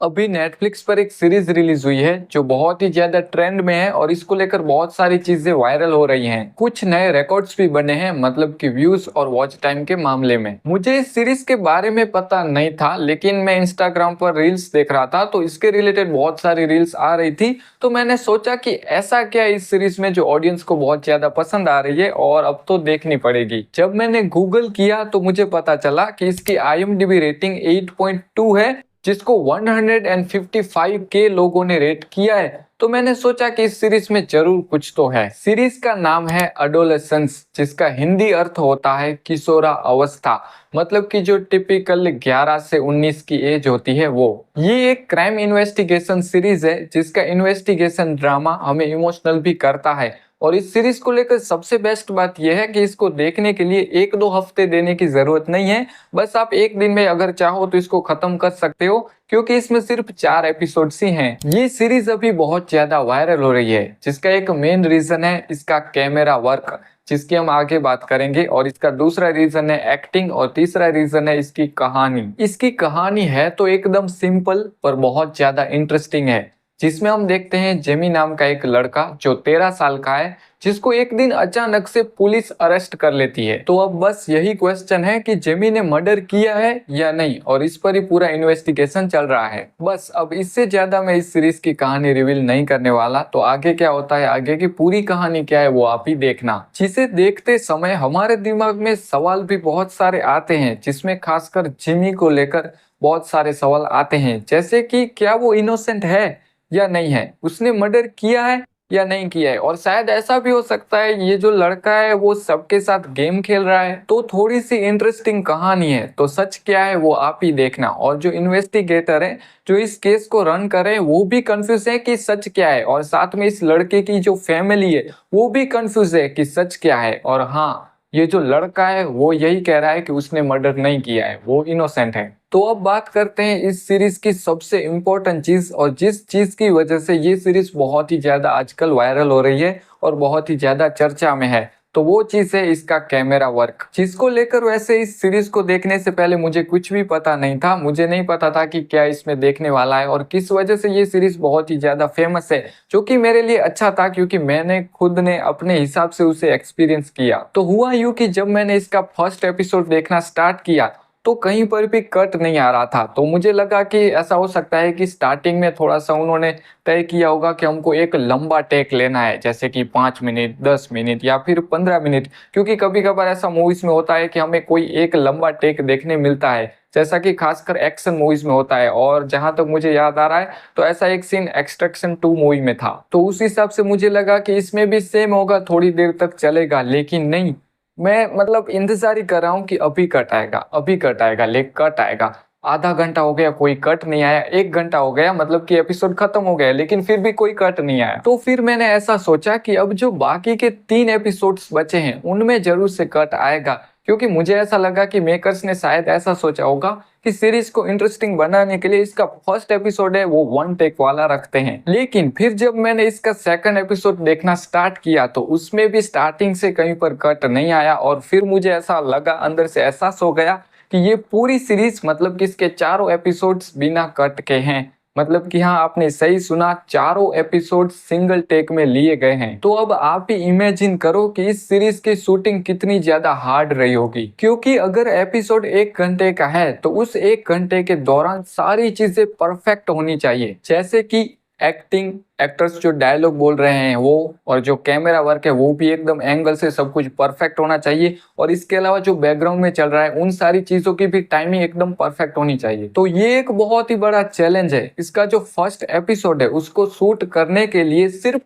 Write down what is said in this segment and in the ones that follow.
अभी नेटफ्लिक्स पर एक सीरीज रिलीज हुई है जो बहुत ही ज्यादा ट्रेंड में है और इसको लेकर बहुत सारी चीजें वायरल हो रही हैं। कुछ नए रिकॉर्ड्स भी बने हैं, मतलब कि व्यूज और वॉच टाइम के मामले में। मुझे इस सीरीज के बारे में पता नहीं था, लेकिन मैं इंस्टाग्राम पर रील्स देख रहा था तो इसके रिलेटेड बहुत सारी रील्स आ रही थी। तो मैंने सोचा कि ऐसा क्या है इस सीरीज में जो ऑडियंस को बहुत ज्यादा पसंद आ रही है और अब तो देखनी पड़ेगी। जब मैंने गूगल किया तो मुझे पता चला कि इसकी IMDb रेटिंग 8.2 है, जिसको 155 के लोगों ने रेट किया है। तो मैंने सोचा कि इस सीरीज में जरूर कुछ तो है। सीरीज का नाम है अडोलेसेंस, जिसका हिंदी अर्थ होता है किशोरा अवस्था। मतलब कि जो टिपिकल 11 से 19 की एज होती है वो। ये एक क्राइम इन्वेस्टिगेशन सीरीज है जिसका इन्वेस्टिगेशन ड्रामा हमें इमोशनल भी करता है। और इस सीरीज को लेकर सबसे बेस्ट बात यह है कि इसको देखने के लिए 1-2 हफ्ते देने की जरूरत नहीं है। बस आप एक दिन में अगर चाहो तो इसको खत्म कर सकते हो, क्योंकि इसमें सिर्फ 4 एपिसोड्स ही हैं। ये सीरीज अभी बहुत ज्यादा वायरल हो रही है, जिसका एक मेन रीजन है इसका कैमरा वर्क, जिसकी हम आगे बात करेंगे। और इसका दूसरा रीजन है एक्टिंग और तीसरा रीजन है इसकी कहानी। इसकी कहानी है तो एकदम सिंपल पर बहुत ज्यादा इंटरेस्टिंग है, जिसमें हम देखते हैं जेमी नाम का एक लड़का जो 13 साल का है, जिसको एक दिन अचानक से पुलिस अरेस्ट कर लेती है। तो अब बस यही क्वेश्चन है कि जेमी ने मर्डर किया है या नहीं, और इस पर ही पूरा इन्वेस्टिगेशन चल रहा है। बस अब इससे ज्यादा मैं इस सीरीज की कहानी रिवील नहीं करने वाला। तो आगे क्या होता है, आगे की पूरी कहानी क्या है वो आप ही देखना। जिसे देखते समय हमारे दिमाग में सवाल भी बहुत सारे आते हैं, जिसमें खासकर जिमी को लेकर बहुत सारे सवाल आते हैं, जैसे कि क्या वो इनोसेंट है या नहीं है, उसने मर्डर किया है या नहीं किया है। और शायद ऐसा भी हो सकता है ये जो लड़का है वो सबके साथ गेम खेल रहा है। तो थोड़ी सी इंटरेस्टिंग कहानी है। तो सच क्या है वो आप ही देखना। और जो इन्वेस्टिगेटर है जो इस केस को रन कर रहे हैं वो भी कंफ्यूज है कि सच क्या है, और साथ में इस लड़के की जो फैमिली है वो भी कंफ्यूज है कि सच क्या है। और हाँ, ये जो लड़का है वो यही कह रहा है कि उसने मर्डर नहीं किया है, वो इनोसेंट है। तो अब बात करते हैं इस सीरीज की सबसे इम्पोर्टेंट चीज, और जिस चीज की वजह से ये सीरीज बहुत ही ज्यादा आजकल वायरल हो रही है और बहुत ही ज्यादा चर्चा में है। तो वो चीज है इसका कैमरा वर्क, जिसको लेकर वैसे इस सीरीज को देखने से पहले मुझे कुछ भी पता नहीं था। मुझे नहीं पता था कि क्या इसमें देखने वाला है और किस वजह से ये सीरीज बहुत ही ज्यादा फेमस है, जो कि मेरे लिए अच्छा था क्योंकि मैंने खुद ने अपने हिसाब से उसे एक्सपीरियंस किया। तो हुआ यूं कि जब मैंने इसका फर्स्ट एपिसोड देखना स्टार्ट किया तो कहीं पर भी कट नहीं आ रहा था। तो मुझे लगा कि ऐसा हो सकता है कि स्टार्टिंग में थोड़ा सा उन्होंने तय किया होगा कि हमको एक लंबा टेक लेना है, जैसे कि 5 मिनट, 10 मिनट या फिर 15 मिनट। क्योंकि कभी कभार ऐसा मूवीज में होता है कि हमें कोई एक लंबा टेक देखने मिलता है, जैसा कि खासकर एक्शन मूवीज में होता है। और जहां तक मुझे याद आ रहा है तो ऐसा एक सीन एक्सट्रैक्शन 2 मूवी में था। तो उस हिसाब से मुझे लगा कि इसमें भी सेम होगा, थोड़ी देर तक चलेगा। लेकिन नहीं, मैं मतलब इंतजार ही कर रहा हूँ कि अभी कट आएगा, अभी कट आएगा, लेकिन कट आएगा। आधा घंटा हो गया कोई कट नहीं आया, 1 घंटा हो गया मतलब कि एपिसोड खत्म हो गया, लेकिन फिर भी कोई कट नहीं आया। तो फिर मैंने ऐसा सोचा कि अब जो बाकी के 3 एपिसोड्स बचे हैं उनमें जरूर से कट आएगा। क्योंकि मुझे ऐसा लगा कि मेकर्स ने शायद ऐसा सोचा होगा कि सीरीज को इंटरेस्टिंग बनाने के लिए इसका फर्स्ट एपिसोड है वो 1 टेक वाला रखते हैं। लेकिन फिर जब मैंने इसका सेकंड एपिसोड देखना स्टार्ट किया तो उसमें भी स्टार्टिंग से कहीं पर कट नहीं आया। और फिर मुझे ऐसा लगा, अंदर से एहसास हो गया कि ये पूरी सीरीज मतलब कि इसके चारों एपिसोड्स बिना कट के हैं। मतलब कि हाँ, आपने सही सुना, चारों एपिसोड सिंगल टेक में लिए गए हैं। तो अब आप ही इमेजिन करो कि इस सीरीज की शूटिंग कितनी ज्यादा हार्ड रही होगी। क्योंकि अगर एपिसोड 1 घंटे का है तो उस 1 घंटे के दौरान सारी चीजें परफेक्ट होनी चाहिए, जैसे कि एक्टिंग, एक्टर्स जो डायलॉग बोल रहे हैं वो, और जो कैमरा वर्क है वो भी एकदम एंगल से सब कुछ परफेक्ट होना चाहिए। और इसके अलावा जो बैकग्राउंड में चल रहा है उन सारी चीजों की भी टाइमिंग एकदम परफेक्ट होनी चाहिए। तो ये एक बहुत ही बड़ा चैलेंज है। इसका जो फर्स्ट एपिसोड है उसको शूट करने के लिए सिर्फ,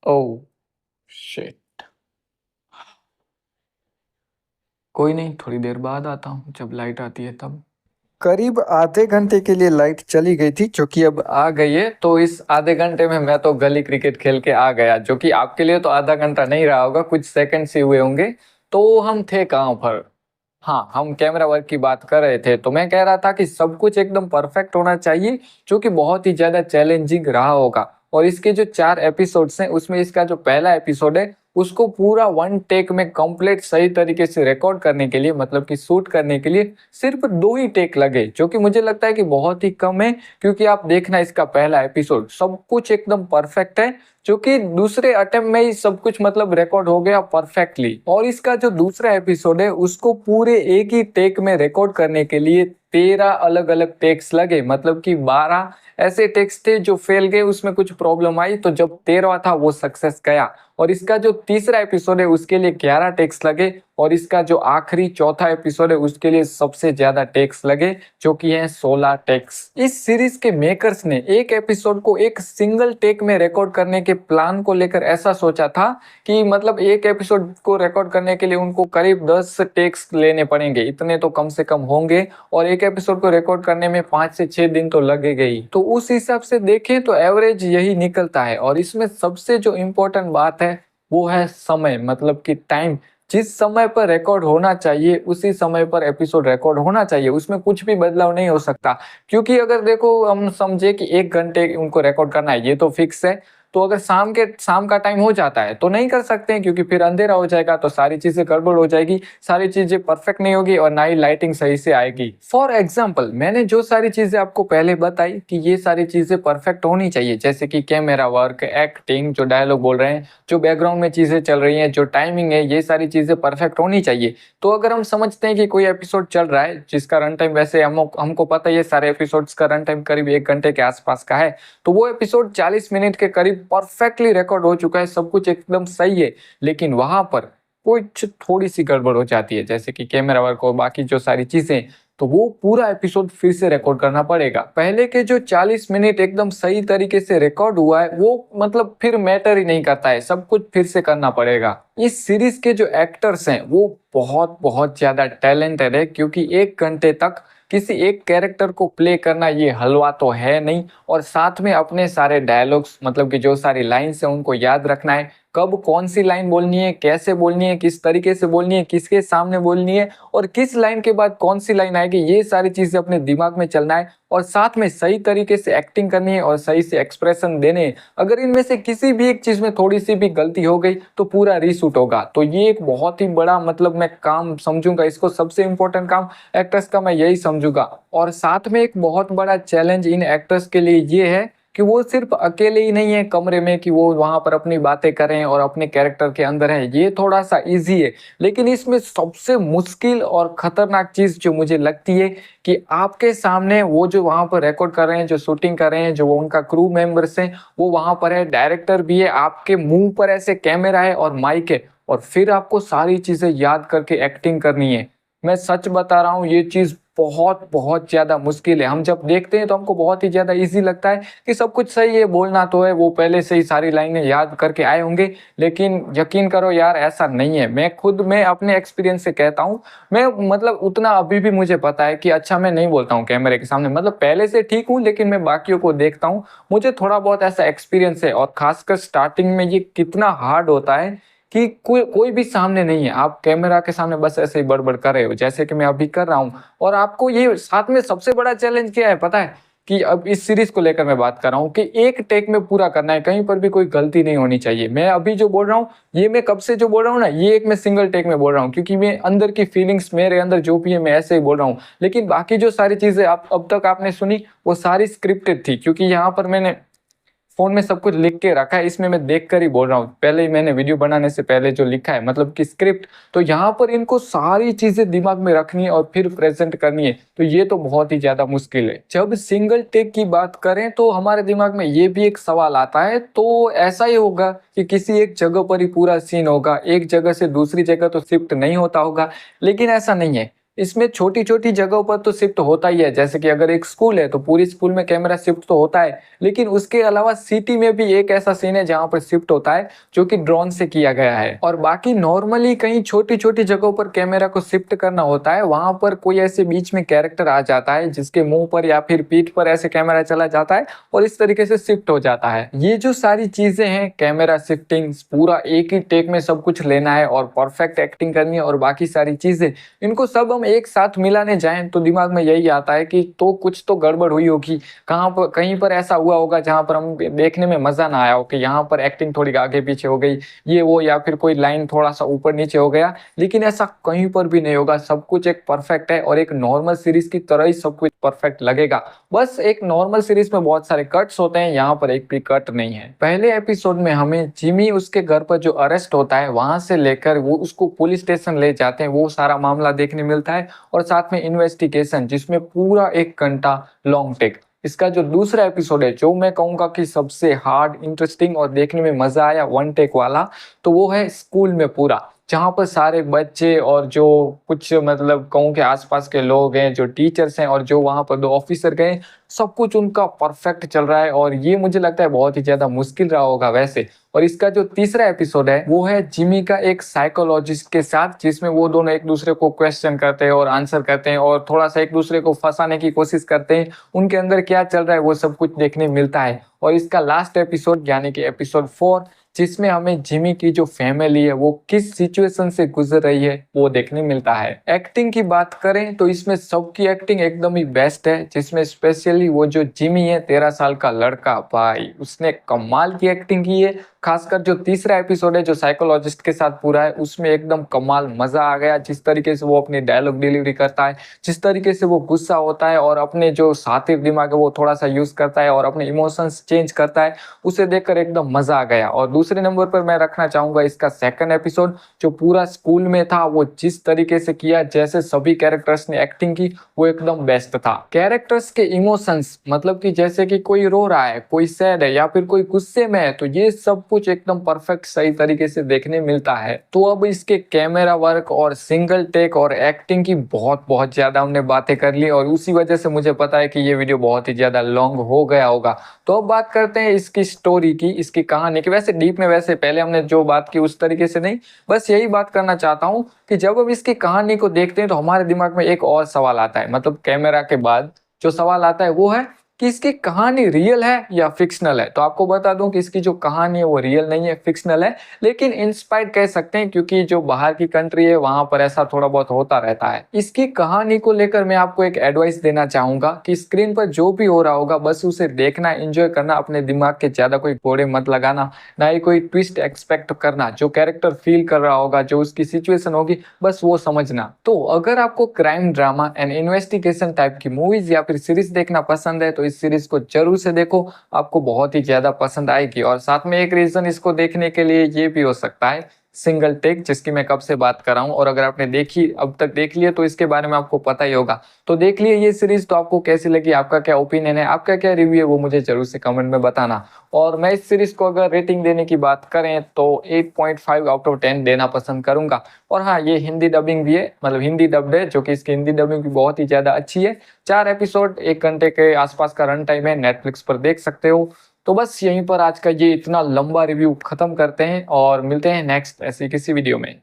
ओह शिट, कोई नहीं, थोड़ी देर बाद आता हूँ जब लाइट आती है तब। करीब आधे घंटे के लिए लाइट चली गई थी, जो कि अब आ गई है। तो इस आधे घंटे में मैं तो गली क्रिकेट खेल के आ गया, जो कि आपके लिए तो आधा घंटा नहीं रहा होगा, कुछ सेकंड से हुए होंगे। तो हम थे कहाँ पर, हाँ, हम कैमरा वर्क की बात कर रहे थे। तो मैं कह रहा था कि सब कुछ एकदम परफेक्ट होना चाहिए, जो कि बहुत ही ज्यादा चैलेंजिंग रहा होगा। और इसके जो 4 एपिसोड्स हैं उसमें इसका जो पहला एपिसोड है उसको पूरा वन टेक में कंप्लीट सही तरीके से रिकॉर्ड करने के लिए, मतलब कि शूट करने के लिए सिर्फ 2 ही टेक लगे, जो कि मुझे लगता है कि बहुत ही कम है। क्योंकि आप देखना इसका पहला एपिसोड सब कुछ एकदम परफेक्ट है, जो कि दूसरे अटेम्प्ट में ही सब कुछ मतलब रिकॉर्ड हो गया परफेक्टली। और इसका जो दूसरा एपिसोड है उसको पूरे एक ही टेक में रिकॉर्ड करने के लिए 13 अलग अलग टेक्स लगे, मतलब कि 12 ऐसे टेक्स थे जो फेल गए, उसमें कुछ प्रॉब्लम आई, तो जब 13वां था वो सक्सेस गया। और इसका जो तीसरा एपिसोड है उसके लिए 11 टेक्स लगे, और इसका जो आखिरी चौथा एपिसोड है उसके लिए सबसे ज्यादा टेक्स लगे, जो कि है 16 टेक्स। इस सीरीज के मेकर्स ने एक एपिसोड को एक सिंगल टेक में रिकॉर्ड करने के प्लान को लेकर ऐसा सोचा था कि मतलब एक एपिसोड को रिकॉर्ड करने के लिए उनको करीब 10 टेक्स लेने पड़ेंगे, इतने तो कम से कम होंगे, और एक एपिसोड को रिकॉर्ड करने में 5 से 6 दिन तो लगेगा ही। तो उस हिसाब से देखें तो एवरेज यही निकलता है। और इसमें सबसे जो इम्पोर्टेंट बात है वो है समय, मतलब कि टाइम। जिस समय पर रिकॉर्ड होना चाहिए उसी समय पर एपिसोड रिकॉर्ड होना चाहिए, उसमें कुछ भी बदलाव नहीं हो सकता। क्योंकि अगर देखो हम समझे कि 1 घंटे उनको रिकॉर्ड करना है, ये तो फिक्स है, तो अगर शाम का टाइम हो जाता है तो नहीं कर सकते हैं, क्योंकि फिर अंधेरा हो जाएगा तो सारी चीजें गड़बड़ हो जाएगी, सारी चीजें परफेक्ट नहीं होगी और ना ही लाइटिंग सही से आएगी। फॉर एग्जाम्पल, मैंने जो सारी चीजें आपको पहले बताई कि ये सारी चीजें परफेक्ट होनी चाहिए, जैसे कि कैमरा वर्क, एक्टिंग, जो डायलॉग बोल रहे हैं, जो बैकग्राउंड में चीजें चल रही हैं, जो टाइमिंग है, ये सारी चीजें परफेक्ट होनी चाहिए। तो अगर हम समझते हैं कि कोई एपिसोड चल रहा है जिसका रन टाइम, वैसे हमको पता है सारे एपिसोड्स का रन टाइम करीब 1 घंटे के आसपास का है, तो वो एपिसोड 40 मिनट के करीब परफेक्टली रिकॉर्ड हो चुका है, सब कुछ एकदम सही है, लेकिन वहां पर कुछ थोड़ी सी गड़बड़ हो जाती है, जैसे कि कैमरा वर्क और बाकी जो सारी चीजें, तो वो पूरा एपिसोड फिर से रिकॉर्ड करना पड़ेगा। पहले के जो 40 मिनट एकदम सही तरीके से रिकॉर्ड हुआ है वो मतलब फिर मैटर ही नहीं करता है, सब कुछ फिर से करना पड़ेगा। इस सीरीज के जो एक्टर्स हैं वो बहुत बहुत ज्यादा टैलेंटेड है, क्योंकि 1 घंटे तक किसी एक कैरेक्टर को प्ले करना ये हलवा तो है नहीं, और साथ में अपने सारे डायलॉग्स, मतलब कि जो सारी लाइन्स है उनको याद रखना है, कब कौन सी लाइन बोलनी है, कैसे बोलनी है, किस तरीके से बोलनी है, किसके सामने बोलनी है, और किस लाइन के बाद कौन सी लाइन आएगी, ये सारी चीजें अपने दिमाग में चलना है, और साथ में सही तरीके से एक्टिंग करनी है और सही से एक्सप्रेशन देने हैं। अगर इनमें से किसी भी एक चीज में थोड़ी सी भी गलती हो गई तो पूरा रीशूट होगा। तो ये एक बहुत ही बड़ा मतलब मैं काम समझूंगा इसको, सबसे इंपॉर्टेंट काम एक्टर्स का मैं यही समझूंगा। और साथ में एक बहुत बड़ा चैलेंज इन एक्टर्स के लिए ये है कि वो सिर्फ अकेले ही नहीं है कमरे में, कि वो वहां पर अपनी बातें करें और अपने कैरेक्टर के अंदर है, ये थोड़ा सा इजी है। लेकिन इसमें सबसे मुश्किल और खतरनाक चीज जो मुझे लगती है कि आपके सामने वो जो वहां पर रिकॉर्ड कर रहे हैं, जो शूटिंग कर रहे हैं, जो उनका क्रू मेंबर्स हैं, वो वहां पर है, डायरेक्टर भी है, आपके मुंह पर ऐसे कैमरा है और माइक है, और फिर आपको सारी चीजें याद करके एक्टिंग करनी है। मैं सच बता रहा हूँ, ये चीज बहुत बहुत ज्यादा मुश्किल है। हम जब देखते हैं तो हमको बहुत ही ज्यादा इजी लगता है कि सब कुछ सही है, बोलना तो है, वो पहले से ही सारी लाइनें याद करके आए होंगे, लेकिन यकीन करो यार ऐसा नहीं है। मैं अपने एक्सपीरियंस से कहता हूँ, मैं मतलब उतना अभी भी मुझे पता है कि अच्छा मैं नहीं बोलता हूँ कैमरे के सामने, मतलब पहले से ठीक हूँ, लेकिन मैं बाकियों को देखता हूँ, मुझे थोड़ा बहुत ऐसा एक्सपीरियंस है। और खासकर स्टार्टिंग में ये कितना हार्ड होता है कि कोई भी सामने नहीं है, आप कैमरा के सामने बस ऐसे ही बड़बड़ कर रहे हो, जैसे कि मैं अभी कर रहा हूँ। और आपको ये साथ में सबसे बड़ा चैलेंज क्या है पता है, कि अब इस सीरीज को लेकर मैं बात कर रहा हूँ कि एक टेक में पूरा करना है, कहीं पर भी कोई गलती नहीं होनी चाहिए। मैं अभी जो बोल रहा हूँ, ये मैं कब से जो बोल रहा हूँ ना, ये एक मैं सिंगल टेक में बोल रहा हूँ, क्योंकि मैं अंदर की फीलिंग्स मेरे अंदर जो भी है मैं ऐसे ही बोल रहा हूँ। लेकिन बाकी जो सारी चीजें आप अब तक आपने सुनी वो सारी स्क्रिप्टेड थी, क्योंकि यहाँ पर मैंने फोन में सब कुछ लिख के रखा है, इसमें मैं देख कर ही बोल रहा हूँ, पहले ही मैंने वीडियो बनाने से पहले जो लिखा है मतलब कि स्क्रिप्ट, तो यहाँ पर इनको सारी चीजें दिमाग में रखनी है और फिर प्रेजेंट करनी है, तो ये तो बहुत ही ज्यादा मुश्किल है। जब सिंगल टेक की बात करें तो हमारे दिमाग में ये भी एक सवाल आता है, तो ऐसा ही होगा कि किसी एक जगह पर ही पूरा सीन होगा, एक जगह से दूसरी जगह तो शिफ्ट नहीं होता होगा, लेकिन ऐसा नहीं है। इसमें छोटी छोटी जगहों पर तो शिफ्ट होता ही है, जैसे कि अगर एक स्कूल है तो पूरी स्कूल में कैमरा शिफ्ट तो होता है, लेकिन उसके अलावा सिटी में भी एक ऐसा सीन है जहां पर शिफ्ट होता है जो कि ड्रोन से किया गया है। और बाकी नॉर्मली कहीं छोटी छोटी जगहों पर कैमरा को शिफ्ट करना होता है, वहां पर कोई ऐसे बीच में कैरेक्टर आ जाता है जिसके मुंह पर या फिर पीठ पर ऐसे कैमरा चला जाता है और इस तरीके से शिफ्ट हो जाता है। ये जो सारी चीजें हैं, कैमरा शिफ्टिंग, पूरा एक ही टेक में सब कुछ लेना है और परफेक्ट एक्टिंग करनी है और बाकी सारी चीजें, इनको सब हम एक साथ मिलाने जाएं तो दिमाग में यही आता है कि तो कुछ तो गड़बड़ हुई होगी, कहाँ पर कहीं पर ऐसा हुआ होगा जहाँ पर हम देखने में मजा ना आया हो, कि यहाँ पर एक्टिंग थोड़ी आगे पीछे हो गई, ये वो, या फिर कोई लाइन थोड़ा सा ऊपर नीचे हो गया। लेकिन ऐसा कहीं पर भी नहीं होगा, सब कुछ एक परफेक्ट है और एक नॉर्मल सीरीज की तरह ही सब कुछ परफेक्ट लगेगा। बस एक नॉर्मल सीरीज में बहुत सारे कट्स होते हैं, यहाँ पर एक भी कट नहीं है। पहले एपिसोड में हमें जिमी उसके घर पर जो अरेस्ट होता है वहां से लेकर वो उसको पुलिस स्टेशन ले जाते हैं, वो सारा मामला देखने मिलता है, और साथ में इन्वेस्टिगेशन जिसमें पूरा 1 घंटा लॉन्ग टेक। इसका जो दूसरा एपिसोड है, जो मैं कहूंगा कि सबसे हार्ड, इंटरेस्टिंग और देखने में मजा आया वन टेक वाला, तो वो है स्कूल में पूरा, जहाँ पर सारे बच्चे और जो कुछ मतलब कहूँ के आसपास के लोग हैं, जो टीचर्स हैं और जो वहाँ पर 2 ऑफिसर गए, सब कुछ उनका परफेक्ट चल रहा है। और ये मुझे लगता है बहुत ही ज्यादा मुश्किल रहा होगा वैसे। और इसका जो तीसरा एपिसोड है वो है जिमी का एक साइकोलॉजिस्ट के साथ, जिसमें वो दोनों एक दूसरे को क्वेश्चन करते हैं और आंसर करते हैं और थोड़ा सा एक दूसरे को फंसाने की कोशिश करते हैं, उनके अंदर क्या चल रहा है वो सब कुछ देखने मिलता है। और इसका लास्ट एपिसोड यानी कि एपिसोड 4, जिसमें हमें जिमी की जो फैमिली है वो किस सिचुएशन से गुजर रही है वो देखने मिलता है। एक्टिंग की बात करें तो इसमें सबकी एक्टिंग एकदम ही बेस्ट है, जिसमें स्पेशली वो जो जिमी है 13 साल का लड़का, भाई उसने कमाल की एक्टिंग की है। खासकर जो तीसरा एपिसोड है जो साइकोलॉजिस्ट के साथ पूरा है, उसमें एकदम कमाल मजा आ गया। जिस तरीके से वो अपनी डायलॉग डिलीवरी करता है, जिस तरीके से वो गुस्सा होता है और अपने जो साथिर दिमाग है वो थोड़ा सा यूज करता है और अपने इमोशंस चेंज करता है, उसे देखकर एकदम मजा आ गया। और दूसरे नंबर पर मैं रखना चाहूंगा इसका सेकंड एपिसोड, जो पूरा स्कूल में था, वो जिस तरीके से किया, जैसे सभी कैरेक्टर्स ने एक्टिंग की, वो एकदम बेस्ट था। कैरेक्टर्स के इमोशंस मतलब कि जैसे कि कोई रो रहा है, कोई सैड है या फिर कोई गुस्से में है, तो ये सब कुछ एकदम परफेक्ट सही तरीके से देखने मिलता है। तो अब इसके कैमरा वर्क और सिंगल टेक और एक्टिंग की बहुत बहुत ज्यादा हमने बातें कर ली, और उसी वजह से मुझे पता है कि ये वीडियो बहुत ही ज्यादा लॉन्ग हो गया होगा। तो अब बात करते हैं इसकी स्टोरी की, इसकी कहानी की। वैसे डीप में वैसे पहले हमने जो बात की उस तरीके से नहीं, बस यही बात करना चाहता हूँ कि जब हम इसकी कहानी को देखते हैं तो हमारे दिमाग में एक और सवाल आता है, मतलब कैमरा के बाद जो सवाल आता है वो है कि इसकी कहानी रियल है या फिक्शनल है। तो आपको बता दूं कि इसकी जो कहानी है वो रियल नहीं है, फिक्शनल है, लेकिन इंस्पायर्ड कह सकते हैं, क्योंकि जो बाहर की कंट्री है वहां पर ऐसा थोड़ा बहुत होता रहता है। इसकी कहानी को लेकर मैं आपको एक एडवाइस देना चाहूंगा कि स्क्रीन पर जो भी हो रहा होगा बस उसे देखना, एंजॉय करना, अपने दिमाग के ज्यादा कोई घोड़े मत लगाना, ना ही कोई ट्विस्ट एक्सपेक्ट करना। जो कैरेक्टर फील कर रहा होगा, जो उसकी सिचुएशन होगी, बस वो समझना। तो अगर आपको crime drama and investigation type की मूवीज या फिर सीरीज देखना पसंद है तो इस सीरीज को जरूर से देखो, आपको बहुत ही ज्यादा पसंद आएगी। और साथ में एक रीजन इसको देखने के लिए ये भी हो सकता है सिंगल टेक, जिसकी मैं कब से बात कर रहा हूँ, और अगर आपने देखी अब तक देख लिया तो इसके बारे में आपको पता ही होगा। तो देख लिए ये सीरीज, तो आपको कैसी लगी, आपका क्या ओपिनियन है, आपका क्या रिव्यू है, वो मुझे जरूर से कमेंट में बताना। और मैं इस सीरीज को अगर रेटिंग देने की बात करें तो 8.5 आउट ऑफ 10 देना पसंद करूंगा। और हाँ, ये हिंदी डबिंग भी है, मतलब हिंदी डब्ड है, जो कि इसकी हिंदी डबिंग भी बहुत ही ज्यादा अच्छी है। 4 एपिसोड 1 घंटे के आसपास का रन टाइम है, नेटफ्लिक्स पर देख सकते हो। तो बस यहीं पर आज का ये इतना लंबा रिव्यू खत्म करते हैं और मिलते हैं नेक्स्ट ऐसी किसी वीडियो में।